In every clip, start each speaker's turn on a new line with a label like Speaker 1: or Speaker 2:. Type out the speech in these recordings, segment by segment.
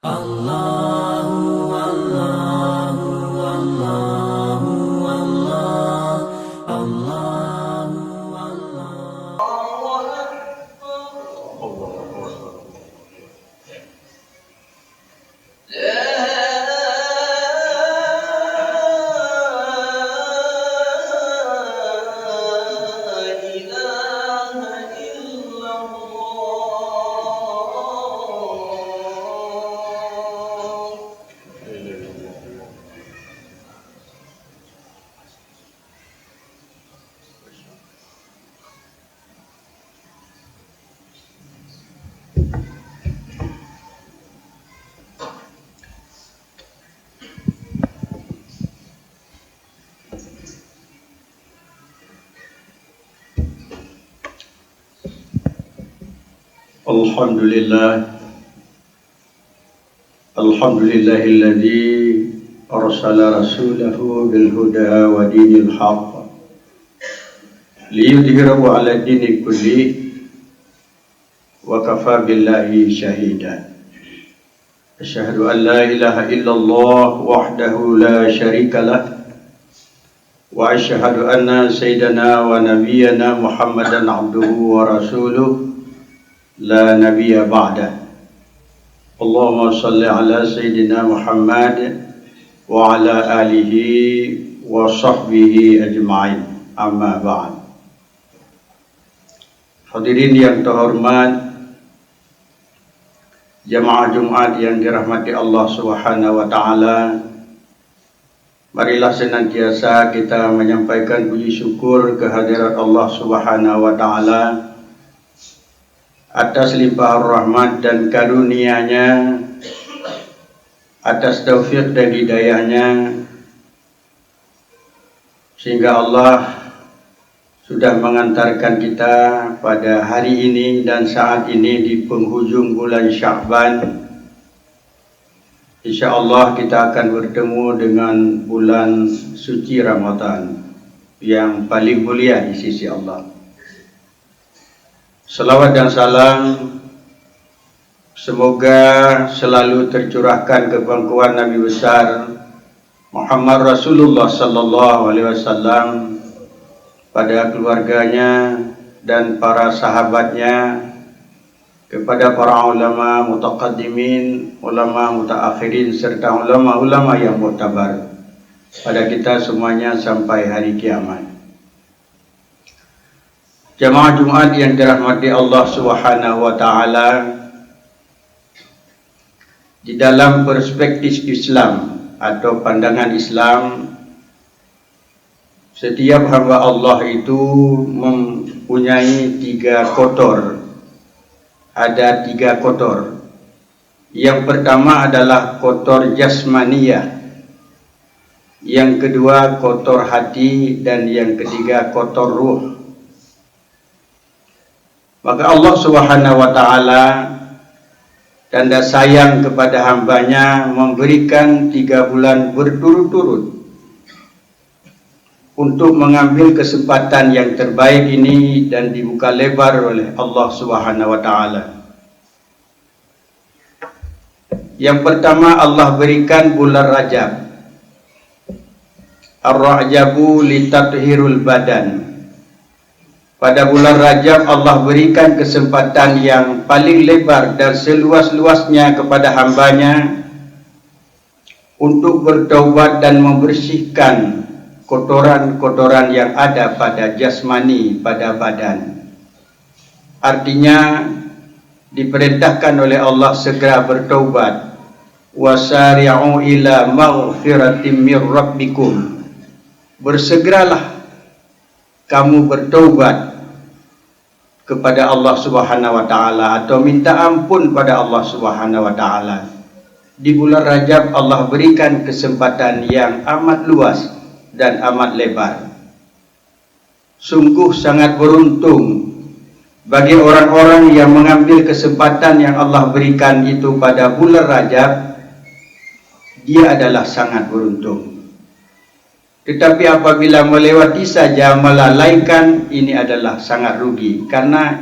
Speaker 1: Allahu Allahu Allahu Allah Allahu Allah.
Speaker 2: Alhamdulillahilladzi arsala rasulahu bil huda wa dinil haqq liyudhhirahu 'ala dini kulli wa kafa billahi shahida. Asyhadu an la ilaha illallah wahdahu la syarika lah wa asyhadu anna sayyidana wa nabiyyana Muhammadan abduhu wa rasuluh la nabiyya ba'dah. Allahumma salli ala Sayyidina Muhammad wa ala alihi wa sahbihi ajma'in, amma ba'd. Hadirin yang terhormat, jamaah Jumat yang dirahmati Allah Subhanahu wa taala, marilah senantiasa kita menyampaikan puji syukur kehadirat Allah Subhanahu wa taala atas limpah rahmat dan karunia-Nya, atas taufik dan hidayah-Nya, sehingga Allah sudah mengantarkan kita pada hari ini dan saat ini di penghujung bulan Sya'ban. InsyaAllah kita akan bertemu dengan bulan suci Ramadan yang paling mulia di sisi Allah. Salawat dan salam semoga selalu tercurahkan ke pangkuan Nabi besar Muhammad Rasulullah sallallahu alaihi wasallam, pada keluarganya dan para sahabatnya, kepada para ulama mutaqaddimin, ulama mutaakhirin, serta ulama-ulama yang muktabar, pada kita semuanya sampai hari kiamat. Jamaah Jumat yang dirahmati Allah Subhanahu wa taala, di dalam perspektif Islam atau pandangan Islam, setiap hamba Allah itu mempunyai tiga kotor. Ada tiga kotor. Yang pertama adalah kotor jasmaniyah, yang kedua kotor hati, dan yang ketiga kotor ruh. Maka Allah Subhanahu wa taala tanda sayang kepada hambanya memberikan 3 bulan berturut-turut untuk mengambil kesempatan yang terbaik ini dan dibuka lebar oleh Allah Subhanahu wa taala. Yang pertama Allah berikan bulan Rajab. Ar-Rajabu litathhirul badan. Pada bulan Rajab Allah berikan kesempatan yang paling lebar dan seluas-luasnya kepada hambanya untuk bertaubat dan membersihkan kotoran-kotoran yang ada pada jasmani, pada badan. Artinya diperintahkan oleh Allah segera bertaubat. Wasari'u ila maghfiratin mir rabbikum. Bersegeralah kamu bertaubat kepada Allah Subhanahu wa taala, atau minta ampun pada Allah Subhanahu wa taala. Di bulan Rajab Allah berikan kesempatan yang amat luas dan amat lebar. Sungguh sangat beruntung bagi orang-orang yang mengambil kesempatan yang Allah berikan itu pada bulan Rajab. Dia adalah sangat beruntung. Tetapi apabila melewati saja, melalaikan, ini adalah sangat rugi, karena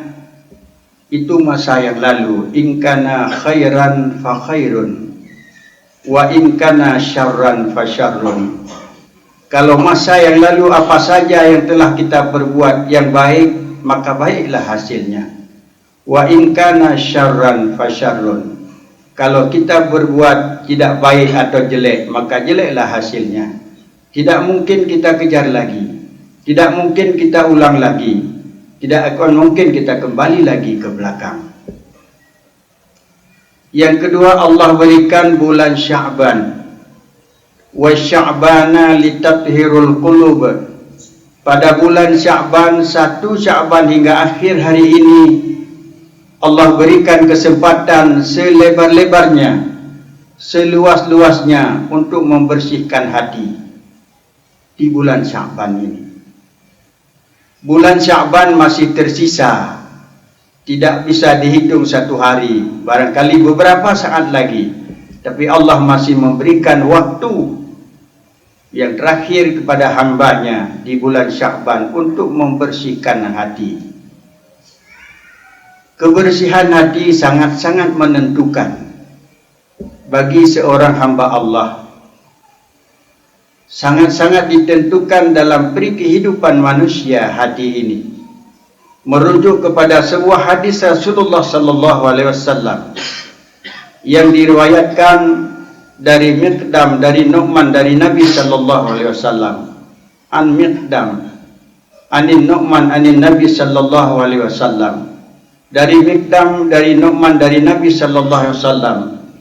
Speaker 2: itu masa yang lalu. In kana khairan fa khairun, Wa in kana syarran fasyarrun. Kalau masa yang lalu apa saja yang telah kita perbuat yang baik, maka baiklah hasilnya. Wa in kana syarran fasyarrun. Kalau kita berbuat tidak baik atau jelek, maka jeleklah hasilnya. Tidak mungkin kita kejar lagi. Tidak mungkin kita ulang lagi. Tidak akan mungkin kita kembali lagi ke belakang. Yang kedua, Allah berikan bulan Sya'ban. Wa Sya'bana litathhirul qulub. Pada bulan Sya'ban, 1 Sya'ban hingga akhir hari ini, Allah berikan kesempatan selebar-lebarnya, seluas-luasnya untuk membersihkan hati di bulan Sya'ban ini. Bulan Sya'ban masih tersisa, tidak bisa dihitung 1 hari, barangkali beberapa saat lagi, tapi Allah masih memberikan waktu yang terakhir kepada hambanya di bulan Sya'ban untuk membersihkan hati. Kebersihan hati sangat-sangat menentukan bagi seorang hamba Allah. Sangat-sangat ditentukan dalam peri kehidupan manusia hati ini. Merujuk kepada sebuah hadis Rasulullah sallallahu alaihi wasallam yang diriwayatkan dari Miqdam, dari Nu'man, dari Nabi sallallahu alaihi wasallam. An Miqdam anin Nu'man anin Nabi sallallahu alaihi wasallam. Dari Miqdam, dari Nu'man, dari Nabi sallallahu alaihi wasallam.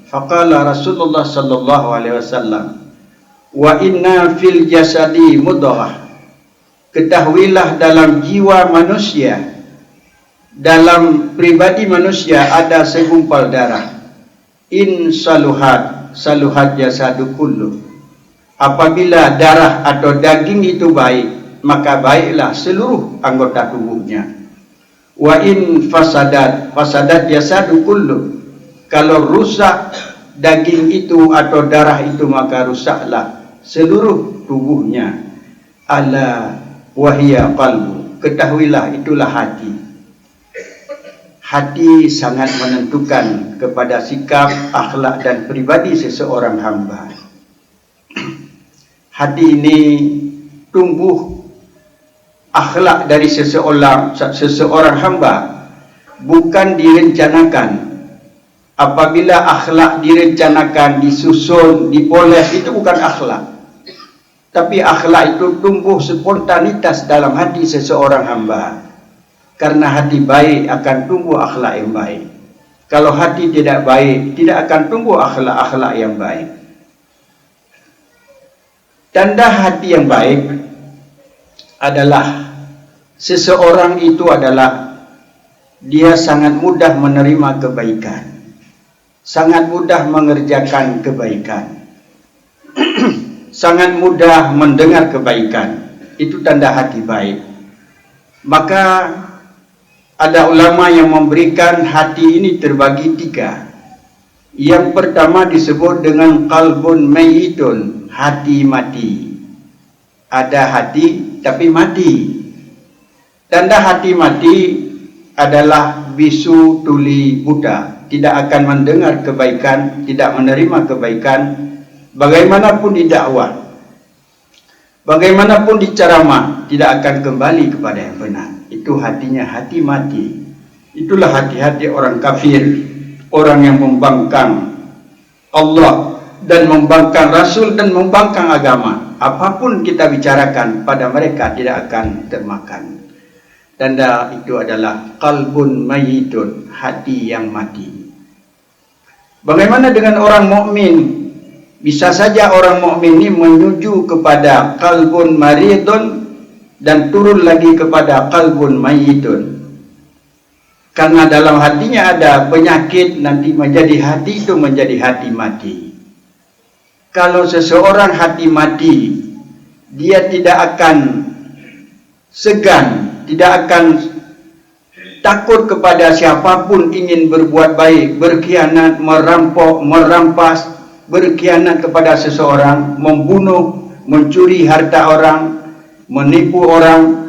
Speaker 2: Faqala Rasulullah sallallahu alaihi wasallam, wa inna fil jasadi mudghah. Ketahuilah dalam jiwa manusia, dalam pribadi manusia ada segumpal darah. In saluhat, saluhat jasadu kullu. Apabila darah atau daging itu baik, maka baiklah seluruh anggota tubuhnya. Wa in fasadat, fasadat jasadu kullu. Kalau rusak daging itu atau darah itu, maka rusaklah seluruh tubuhnya. Ala wahia qalbu. Ketahuilah itulah hati. Hati sangat menentukan kepada sikap, akhlak dan pribadi seseorang hamba. Hati ini tumbuh akhlak dari seseorang hamba bukan direncanakan. Apabila akhlak direncanakan, disusun, dipoles, itu bukan akhlak. Tapi akhlak itu tumbuh spontanitas dalam hati seseorang hamba. Karena hati baik akan tumbuh akhlak yang baik. Kalau hati tidak baik, tidak akan tumbuh akhlak-akhlak yang baik. Tanda hati yang baik adalah seseorang itu adalah dia sangat mudah menerima kebaikan, sangat mudah mengerjakan kebaikan, sangat mudah mendengar kebaikan. Itu tanda hati baik. Maka ada ulama yang memberikan hati ini terbagi 3. Yang pertama disebut dengan qalbun mayyitun, hati mati. Ada hati tapi mati. Tanda hati mati adalah bisu tuli buta, tidak akan mendengar kebaikan, tidak menerima kebaikan, bagaimanapun didakwah, bagaimanapun diceramah, tidak akan kembali kepada yang benar. Itu hatinya hati mati. Itulah hati-hati orang kafir, orang yang membangkang Allah dan membangkang Rasul dan membangkang agama. Apapun kita bicarakan pada mereka tidak akan termakan. Tanda itu adalah qalbun mayyitun, hati yang mati. Bagaimana dengan orang mukmin? Bisa saja orang mukmin ini menuju kepada qalbun maridun dan turun lagi kepada qalbun mayyitun. Karena dalam hatinya ada penyakit, nanti menjadi hati itu menjadi hati mati. Kalau seseorang hati mati, dia tidak akan segan, tidak akan takut kepada siapapun ingin berbuat baik, berkhianat, merampok, merampas, berkhianat kepada seseorang, membunuh, mencuri harta orang, menipu orang,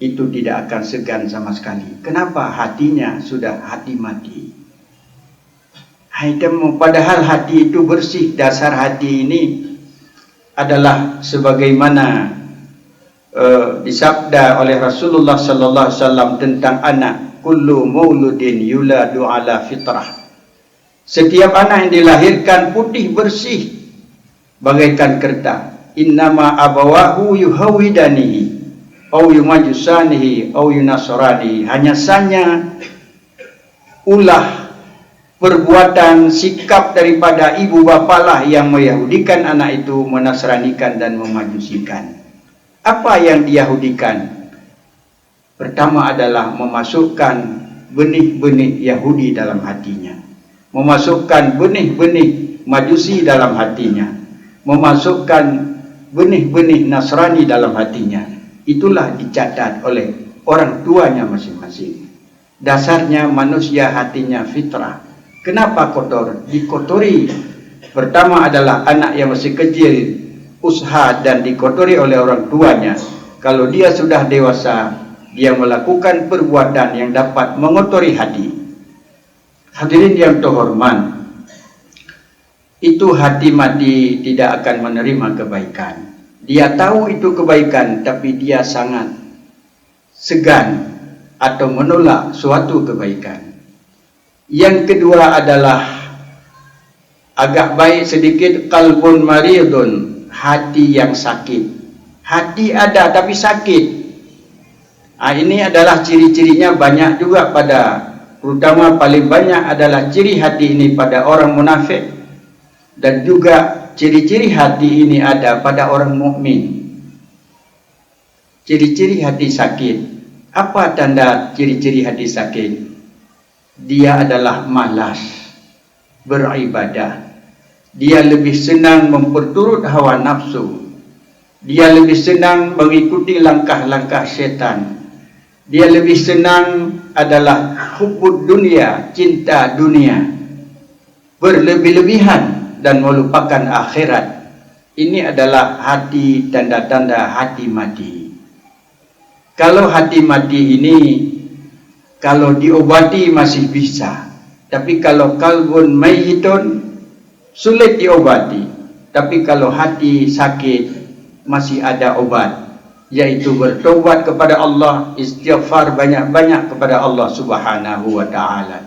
Speaker 2: itu tidak akan segan sama sekali. Kenapa? Hatinya sudah hati mati. Padahal hati itu bersih. Dasar hati ini adalah sebagaimana disabda oleh Rasulullah sallallahu alaihi wasallam tentang anak, kullu mauludin yuladu ala fitrah. Setiap anak yang dilahirkan putih bersih bagaikan kertas. Innama abawahu yuhawidanihi au yumajusanihi au yunasranihi. Hanya saja ulah perbuatan sikap daripada ibu bapalah yang meyahudikan anak itu, menasranikan dan memajusikan. Apa yang diyahudikan? Pertama adalah memasukkan benih-benih Yahudi dalam hatinya, memasukkan benih-benih Majusi dalam hatinya, memasukkan benih-benih Nasrani dalam hatinya. Itulah dicatat oleh orang tuanya masing-masing. Dasarnya manusia hatinya fitrah. Kenapa kotor? Dikotori. Pertama adalah anak yang masih kecil, usaha dan dikotori oleh orang tuanya. Kalau dia sudah dewasa, dia melakukan perbuatan yang dapat mengotori hati. Hadirin yang terhormat, itu hati mati tidak akan menerima kebaikan. Dia tahu itu kebaikan, tapi dia sangat segan atau menolak suatu kebaikan. Yang kedua adalah agak baik sedikit, qalbun maridun, hati yang sakit. Hati ada tapi sakit. Ini adalah ciri-cirinya banyak juga terutama paling banyak adalah ciri hati ini pada orang munafik, dan juga ciri-ciri hati ini ada pada orang mukmin. Ciri-ciri hati sakit. Apa tanda ciri-ciri hati sakit? Dia adalah malas beribadah. Dia lebih senang memperturut hawa nafsu. Dia lebih senang mengikuti langkah-langkah syaitan. Dia lebih senang adalah hubbud dunia, cinta dunia, berlebih-lebihan dan melupakan akhirat. Ini adalah hati, tanda-tanda hati mati. Kalau hati mati ini, kalau diobati masih bisa, tapi kalau kalbun mayyitun sulit diobati. Tapi kalau hati sakit masih ada obat, yaitu bertobat kepada Allah, istighfar banyak-banyak kepada Allah Subhanahu wa taala.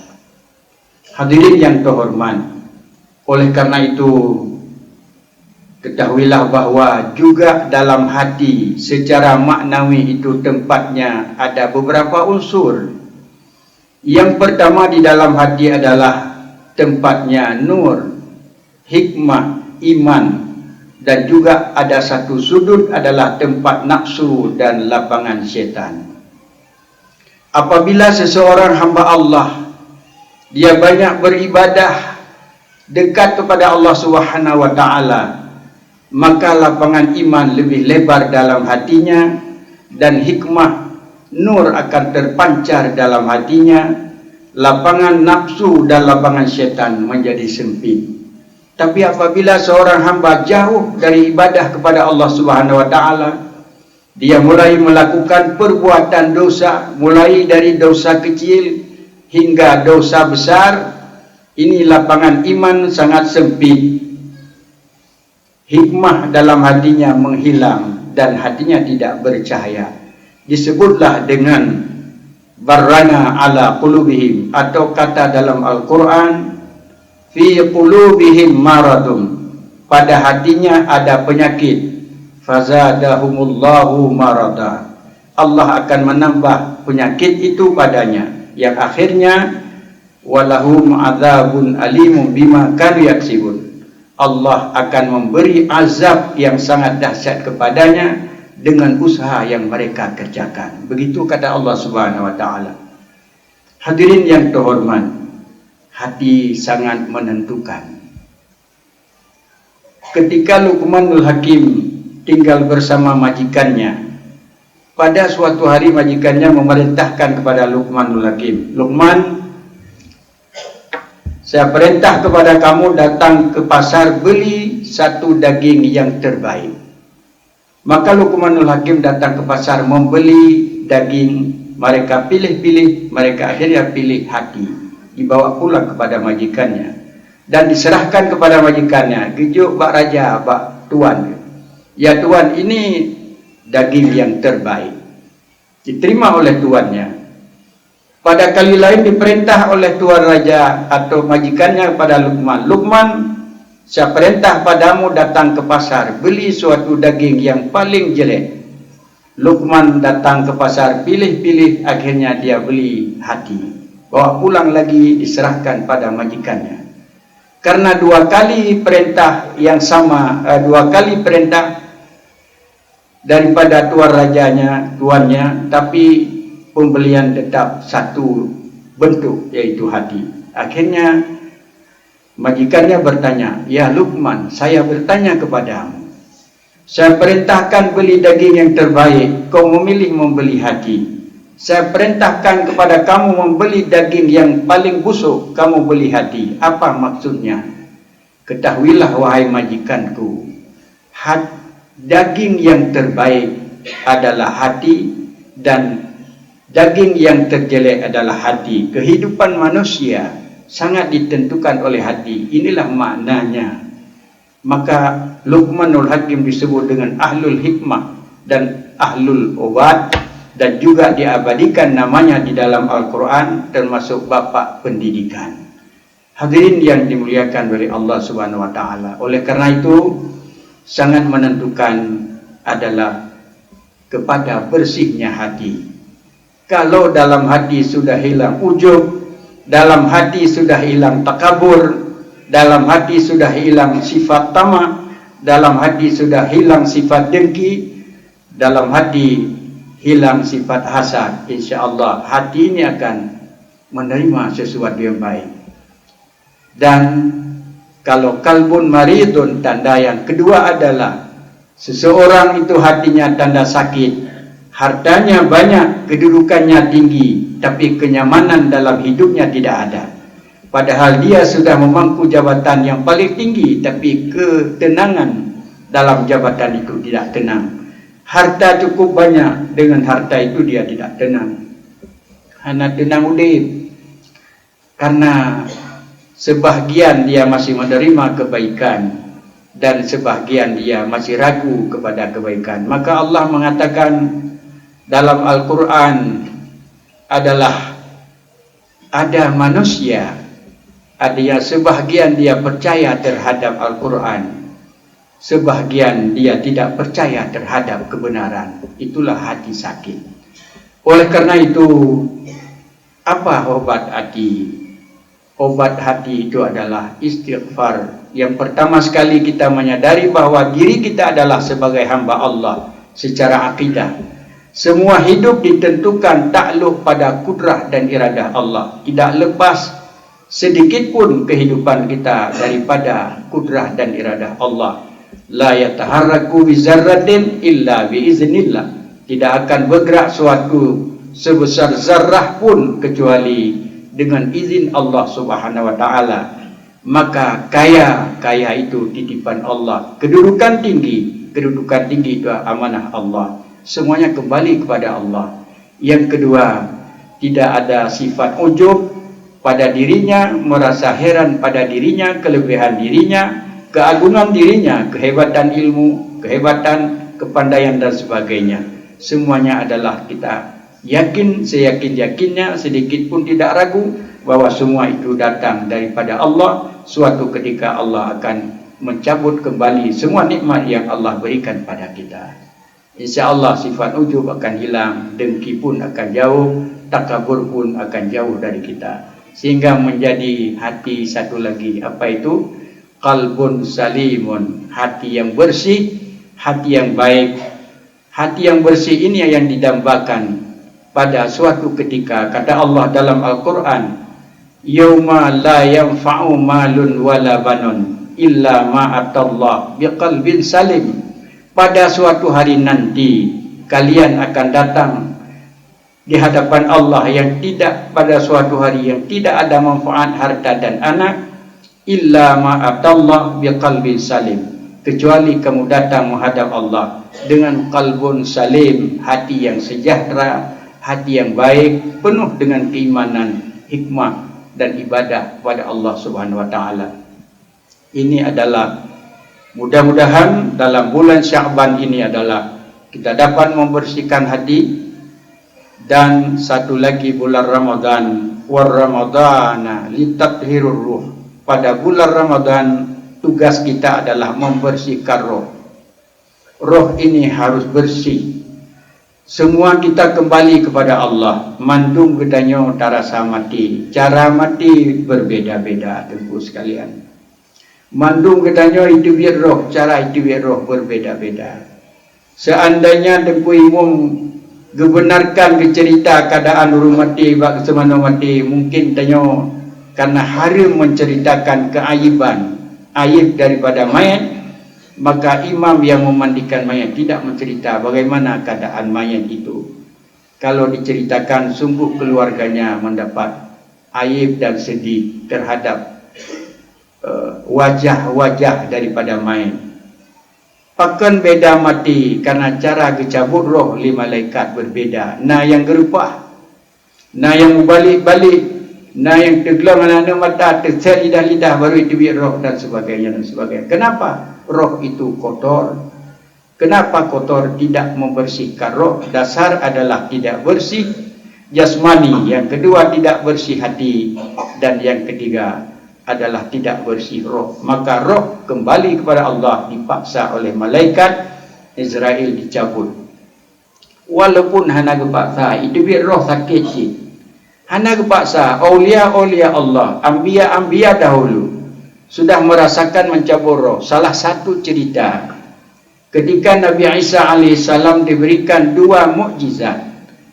Speaker 2: Hadirin yang terhormat, oleh karena itu ketahuilah bahwa juga dalam hati secara maknawi itu tempatnya ada beberapa unsur. Yang pertama di dalam hati adalah tempatnya nur, hikmah, iman, dan juga ada satu sudut adalah tempat nafsu dan lapangan syaitan. Apabila seseorang hamba Allah, dia banyak beribadah, dekat kepada Allah Subhanahu wa taala, maka lapangan iman lebih lebar dalam hatinya, dan hikmah nur akan terpancar dalam hatinya. Lapangan nafsu dan lapangan syaitan menjadi sempit. Tapi apabila seorang hamba jauh dari ibadah kepada Allah Subhanahu wa taala, dia mulai melakukan perbuatan dosa, mulai dari dosa kecil hingga dosa besar. Ini lapangan iman sangat sempit. Hikmah dalam hatinya menghilang dan hatinya tidak bercahaya. Disebutlah dengan barrana ala qulubihim, atau kata dalam Al-Quran, fi qulubihim maradun, pada hatinya ada penyakit, fazadahumullahu marada, Allah akan menambah penyakit itu padanya, yang akhirnya walahum adzabun alimun bima kanu yaksibun, Allah akan memberi azab yang sangat dahsyat kepadanya dengan usaha yang mereka kerjakan. Begitu kata Allah Subhanahu wa taala. Hadirin yang terhormat, hati sangat menentukan. Ketika Luqmanul Hakim tinggal bersama majikannya, pada suatu hari majikannya memerintahkan kepada Luqmanul Hakim, Luqman, saya perintah kepada kamu datang ke pasar beli satu daging yang terbaik. Maka Luqmanul Hakim datang ke pasar membeli daging. Mereka pilih-pilih, mereka akhirnya pilih hati, dibawa pulang kepada majikannya. dan diserahkan kepada majikannya. Gejuk bak raja, bak tuan. Ya tuan, ini daging yang terbaik. Diterima oleh tuannya. Pada kali lain diperintah oleh tuan raja atau majikannya kepada Luqman. Luqman, saya perintah padamu datang ke pasar, beli suatu daging yang paling jelek. Luqman datang ke pasar, pilih-pilih, akhirnya dia beli hati. Bawa pulang lagi, diserahkan pada majikannya. Karena dua kali perintah yang sama, dua kali perintah daripada tuan rajanya, tuannya, tapi pembelian tetap satu bentuk, yaitu hati. Akhirnya majikannya bertanya, ya Luqman, saya bertanya kepadamu, saya perintahkan beli daging yang terbaik, kau memilih membeli hati. Saya perintahkan kepada kamu membeli daging yang paling busuk, kamu beli hati. Apa maksudnya? Ketahuilah wahai majikanku, daging yang terbaik adalah hati dan daging yang terjelek adalah hati. Kehidupan manusia sangat ditentukan oleh hati. Inilah maknanya. Maka Luqmanul Hakim disebut dengan ahlul hikmah dan ahlul obat, dan juga diabadikan namanya di dalam Al-Quran, termasuk bapak pendidikan. Hadirin yang dimuliakan oleh Allah Subhanahu wa taala. Oleh karena itu sangat menentukan adalah kepada bersihnya hati. Kalau dalam hati sudah hilang ujub, dalam hati sudah hilang takabur, dalam hati sudah hilang sifat tamak, dalam hati sudah hilang sifat dengki, dalam hati hilang sifat hasad, insya-Allah hati ini akan menerima sesuatu yang baik. Dan kalau kalbun maridun, tanda yang kedua adalah seseorang itu hatinya tanda sakit, hartanya banyak, kedudukannya tinggi, tapi kenyamanan dalam hidupnya tidak ada. Padahal dia sudah memangku jabatan yang paling tinggi, tapi ketenangan dalam jabatan itu tidak tenang. Harta cukup banyak, dengan harta itu dia tidak tenang. Hanya tenang udip. Karena sebahagian dia masih menerima kebaikan, dan sebahagian dia masih ragu kepada kebaikan. Maka Allah mengatakan dalam Al-Quran adalah ada manusia, ada yang sebahagian dia percaya terhadap Al-Quran, sebahagian dia tidak percaya terhadap kebenaran. Itulah hati sakit. Oleh karena itu, apa obat hati? Obat hati itu adalah istighfar. Yang pertama sekali kita menyadari bahwa diri kita adalah sebagai hamba Allah secara akidah. Semua hidup ditentukan takluk pada kudrah dan iradah Allah. Tidak lepas sedikit pun kehidupan kita daripada kudrah dan iradah Allah. La yataharraku bizarratin illa biiznillah. Tidak akan bergerak suatu sebesar zarrah pun kecuali dengan izin Allah Subhanahu wa taala. Maka kaya itu titipan Allah. Kedudukan tinggi itu amanah Allah. Semuanya kembali kepada Allah. Yang kedua, tidak ada sifat ujub pada dirinya, merasa heran pada dirinya, kelebihan dirinya, keagungan dirinya, kehebatan ilmu, kehebatan kepandaian dan sebagainya. Semuanya adalah kita yakin, seyakin-yakinnya, sedikit pun tidak ragu bahwa semua itu datang daripada Allah. Suatu ketika Allah akan mencabut kembali semua nikmat yang Allah berikan pada kita. InsyaAllah sifat ujub akan hilang, dengki pun akan jauh, takabur pun akan jauh dari kita. Sehingga menjadi hati satu lagi. Apa itu? Qalbun salimun, hati yang bersih, hati yang baik. Hati yang bersih ini yang didambakan pada suatu ketika. Kata Allah dalam Al-Quran, Yauma la yanfa'u malun wala banun illa ma'atallah biqalbin salim. Pada suatu hari nanti kalian akan datang di hadapan Allah yang tidak, pada suatu hari yang tidak ada manfaat harta dan anak, illa ma'atallah biqalbin salim, kecuali kamu datang menghadap Allah dengan qalbun salim, hati yang sejahtera, hati yang baik, penuh dengan keimanan, hikmah dan ibadah kepada Allah Subhanahu wa taala. Ini adalah mudah-mudahan dalam bulan Sya'ban ini adalah kita dapat membersihkan hati. Dan satu lagi bulan Ramadan, war Ramadana litathhirur ruh. Pada bulan Ramadan tugas kita adalah membersihkan roh. Roh ini harus bersih. Semua kita kembali kepada Allah. Mandung gedanyo tarasa mati. Cara mati berbeda-beda, tengku sekalian. Mandung gedanyo itu biar roh, cara itu biar roh berbeda-beda. Seandainya tengku imum gebenarkan ke cerita keadaan urung mati bak semana mati, mungkin tanyo karena haram menceritakan keaiban, aib daripada mayat, maka imam yang memandikan mayat tidak mencerita bagaimana keadaan mayat itu. Kalau diceritakan, sungguh keluarganya mendapat aib dan sedih terhadap wajah-wajah daripada mayat. Pakan beda mati karena cara kecabut roh li malaikat berbeda. Nah yang gerupah, nah yang balik-balik, nah yang teglam anak mata, tersel lidah-lidah baru itu biar roh dan sebagainya dan sebagainya. Kenapa? Roh itu kotor. Kenapa kotor? Tidak membersihkan roh. Dasar adalah tidak bersih jasmani. Yang kedua tidak bersih hati. Dan yang ketiga adalah tidak bersih roh. Maka roh kembali kepada Allah, dipaksa oleh malaikat, Israel dicabut. Walaupun hana kepaksa, itu biar roh sakit sih. Hana kepaksa, awliya-awliya Allah, anbiya-anbiya dahulu sudah merasakan mencabut roh. Salah satu cerita, ketika Nabi Isa alaihissalam diberikan 2 mukjizat.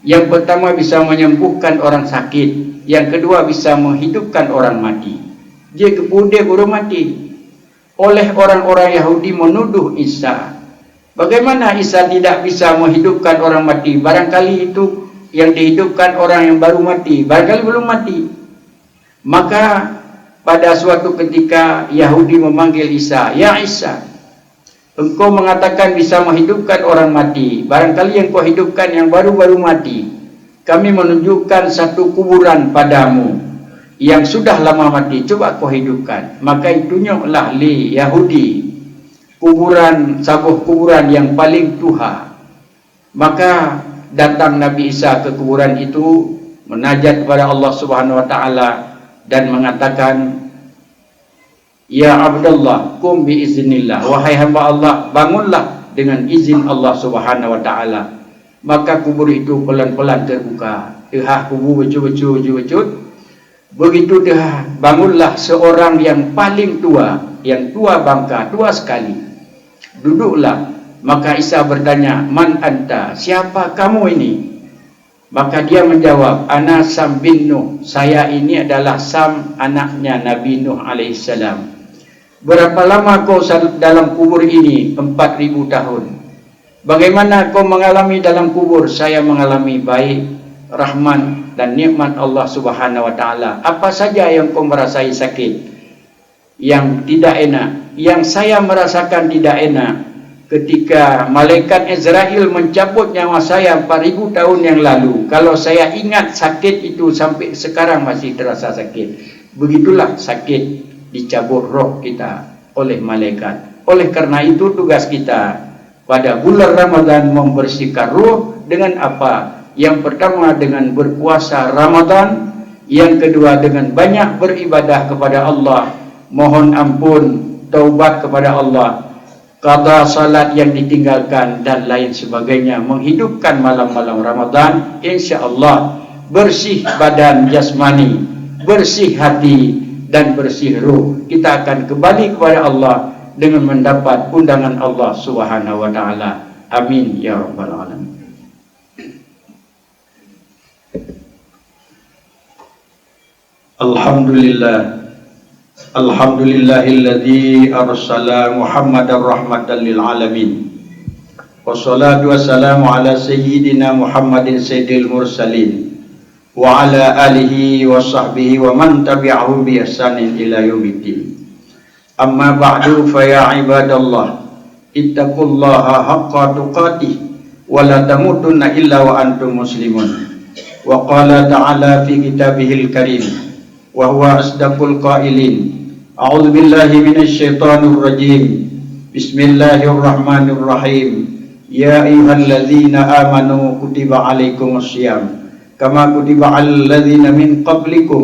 Speaker 2: Yang pertama bisa menyembuhkan orang sakit, yang kedua bisa menghidupkan orang mati. Dia kemudian baru mati. Oleh orang-orang Yahudi menuduh Isa. Bagaimana Isa tidak bisa menghidupkan orang mati? Barangkali itu yang dihidupkan orang yang baru mati, barangkali belum mati. Maka pada suatu ketika Yahudi memanggil Isa, "Ya Isa, engkau mengatakan bisa menghidupkan orang mati. Barangkali yang kau hidupkan yang baru-baru mati. Kami menunjukkan satu kuburan padamu yang sudah lama mati, coba kau hidupkan." Maka itunya lah li Yahudi kuburan, sabuh kuburan yang paling tua. Maka datang Nabi Isa ke kuburan itu, menajat kepada Allah Subhanahu wa taala dan mengatakan, "Ya Abdullah, kum bi iznillah." Wahai hamba Allah, bangunlah dengan izin Allah Subhanahu wa taala. Maka kubur itu pelan-pelan terbuka. Tengah kubur becut-becut. Begitu dah bangunlah seorang yang paling tua, yang tua bangka, tua sekali. Duduklah. Maka Isa bertanya, "Man anta? Siapa kamu ini?" Maka dia menjawab, "Ana Sam bin Nuh." Saya ini adalah Sam, anaknya Nabi Nuh alaihissalam. "Berapa lama kau dalam kubur ini?" 4.000 tahun. "Bagaimana kau mengalami dalam kubur?" "Saya mengalami baik, rahman dan nikmat Allah Subhanahu wa taala. Apa saja yang kau merasai sakit, yang tidak enak, yang saya merasakan tidak enak ketika malaikat Israel mencabut nyawa saya 4.000 tahun yang lalu. Kalau saya ingat sakit itu sampai sekarang masih terasa sakit. Begitulah sakit dicabut roh kita oleh malaikat. Oleh karena itu tugas kita pada bulan Ramadan membersihkan roh dengan apa? Yang pertama dengan berpuasa Ramadan, yang kedua dengan banyak beribadah kepada Allah, mohon ampun, taubat kepada Allah, qada salat yang ditinggalkan dan lain sebagainya, menghidupkan malam-malam Ramadan. Insya-Allah bersih badan jasmani, bersih hati dan bersih ruh. Kita akan kembali kepada Allah dengan mendapat undangan Allah Subhanahu wa taala. Amin ya rabbal alamin. Alhamdulillah. Alhamdulillahilladzi arsala Muhammadar rahmatan lil alamin. Wassalatu wassalamu ala sayyidina Muhammadin sayyidil mursalin wa ala alihi wa sahbihi wa man tabi'ahum bi ihsanin ila yaumiddin. Amma ba'du, fa ya ibadallah, ittaqullaha haqqa tuqatih wa la tamutunna illa wa antum muslimun. Wa qala ta'ala fi kitabihil karim wa huwa asdaqul qailin, أعوذ بالله من الشيطان الرجيم بسم الله الرحمن الرحيم يا أيها الذين آمنوا كتب عليكم الصيام كما كتب على الذين من قبلكم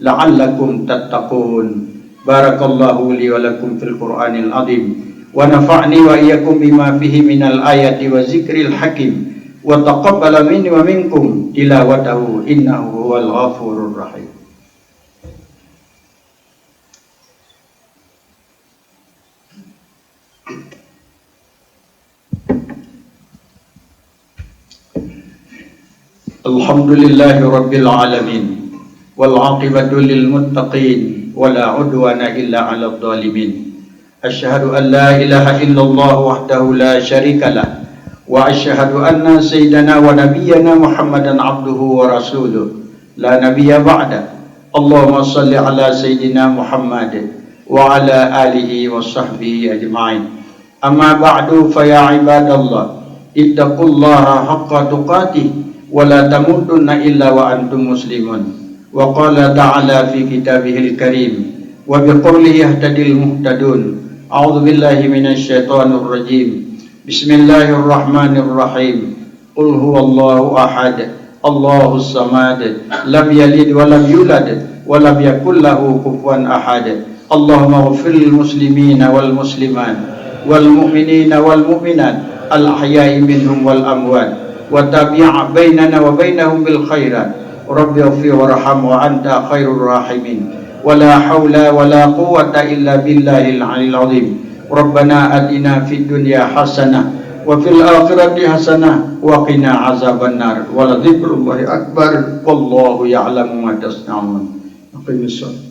Speaker 2: لعلكم تتقون بارك الله لي ولكم في القرآن العظيم ونفعني وإياكم بما فيه من الآيات وذكر الحكيم وتقبل مني ومنكم تلاوته إنه هو الغفور الرحيم. الحمد لله رب العالمين والعاقبة للمتقين ولا عدوان إلا على الظالمين أشهد أن لا إله إلا الله وحده لا شريك له وأشهد أن سيدنا ونبينا محمدا عبده ورسوله لا نبي بعده اللهم صل على سيدنا محمد وعلى آله وصحبه أجمعين أما بعد فيا عباد الله اتقوا الله حق تقاته ولا تموتن إلا وأنتم مسلمون وقال تعالى في كتابه الكريم وبقوله يهتدي المهتدون أعوذ بالله من الشيطان الرجيم بسم الله الرحمن الرحيم قل هو الله أحد الله الصمد لم يلد ولم يولد ولم يكن له كفوا أحد اللهم اغفر للمسلمين والمسلمات والمؤمنين والمؤمنات الأحياء منهم والأموات وتابع بيننا وبينهم بالخيرات رب اغفر وارحم وأنت خير الراحمين ولا حول ولا قوة إلا بالله العلي العظيم ربنا آتنا في الدنيا حسنة وفي الآخرة حسنة وقنا عذاب النار ولذكر الله أكبر والله يعلم ما تصنعون. أقم الصلاة.